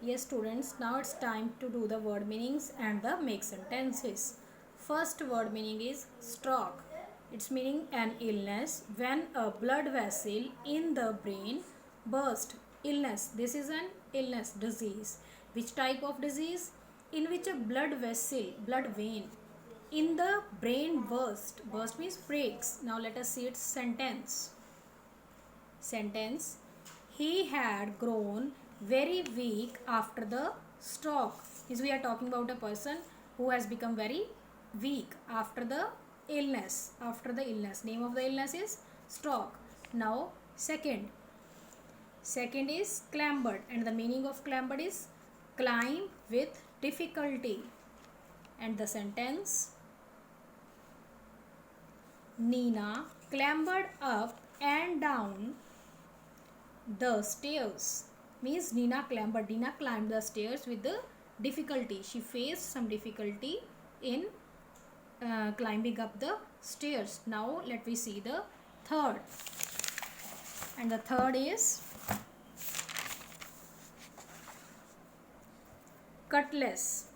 Yes, students, now it's time to do the word meanings and the make sentences. First word meaning is stroke. Its meaning an illness when a blood vessel in the brain burst. Illness. This is an illness, disease. Which type of disease? In which a blood vessel, blood vein in the brain burst. Burst means breaks. Now let us see its sentence. Sentence: he had grown very weak after the stroke. Is we are talking about a person who has become very weak after the illness. After the illness, name of the illness is stroke. Now second is clambered, and the meaning of clambered is climb with difficulty. And the sentence: Nina clambered up and down the stairs. Means Nina climbed the stairs with the difficulty. She faced some difficulty in climbing up the stairs. Now let me see the third. And the third is cutlass.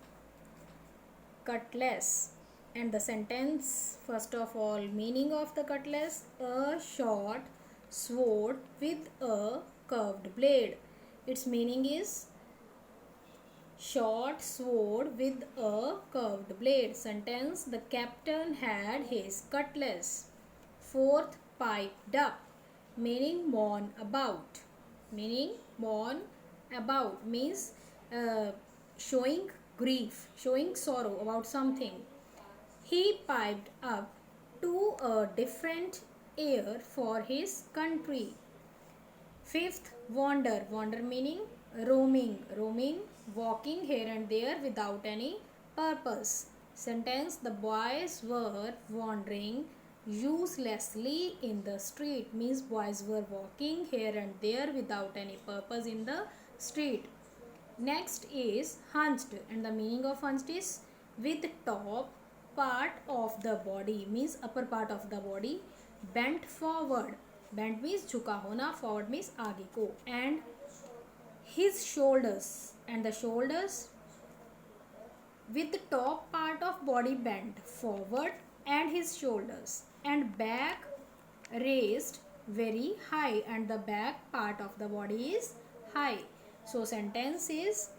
Cutlass. And the sentence, first of all, meaning of the cutlass: a short sword with a curved blade. Its meaning is short sword with a curved blade. Sentence: the captain had his cutlass. Fourth, piped up. Meaning mourn about. Meaning mourn about means showing grief, showing sorrow about something. He piped up to a different air for his country. Fifth, wander. Wander meaning roaming. Roaming, walking here and there without any purpose. Sentence: the boys were wandering uselessly in the street. Means boys were walking here and there without any purpose in the street. Next is hunched, and the meaning of hunched is with top part of the body, means upper part of the body bent forward. Bent means झुका होना, forward means आगे को. And his shoulders, and the shoulders with the top part of body bent forward and his shoulders, and back raised very high, and the back part of the body is high. So sentence is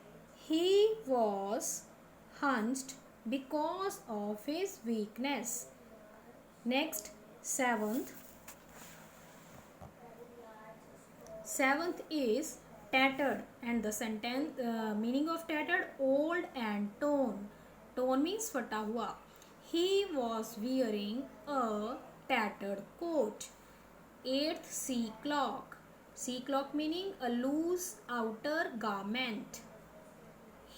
he was hunched because of his weakness. Next, seventh is tattered, and the sentence meaning of tattered: old and torn. Torn means फटा हुआ. He was wearing a tattered coat. Eighth, sea clock. Sea clock meaning a loose outer garment.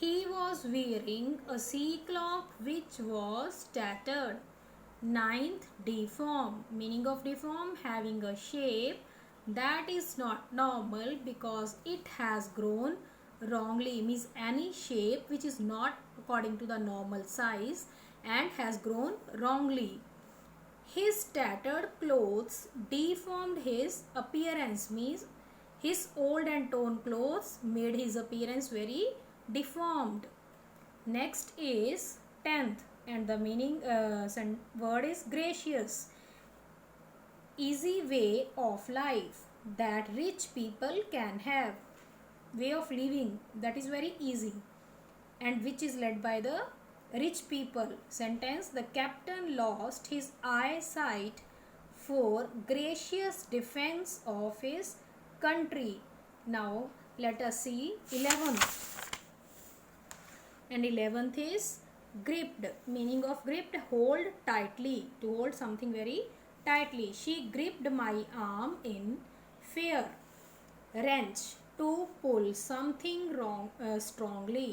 He was wearing a sea clock which was tattered. Ninth, deform. Meaning of deform: having a shape that is not normal because it has grown wrongly. Means any shape which is not according to the normal size and has grown wrongly. His tattered clothes deformed his appearance. Means his old and torn clothes made his appearance very deformed. Next is 10th, and the meaning word is gracious. Easy way of life that rich people can have. Way of living that is very easy and which is led by the rich people. Sentence: the captain lost his eyesight for gracious defense of his country. Now let us see 11th. And 11th is gripped. Meaning of gripped: hold tightly, to hold something very tightly. She gripped my arm in fear. Wrench: to pull something wrong strongly.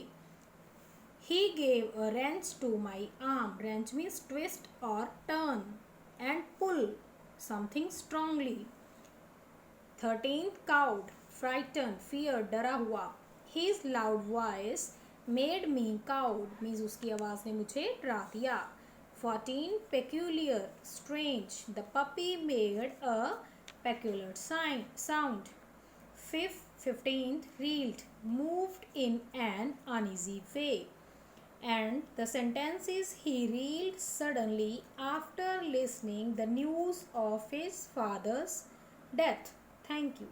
He gave a wrench to my arm. Wrench means twist or turn, and pull something strongly. 13th, cowed, frightened, feared, डरा हुआ. His loud voice made me cowed. Means उसकी आवाज़ ने मुझे डरा दिया. 14, peculiar, strange. The puppy made a peculiar sound. 15th, reeled, moved in an uneasy way. And the sentence is he reeled suddenly after listening the news of his father's death. Thank you.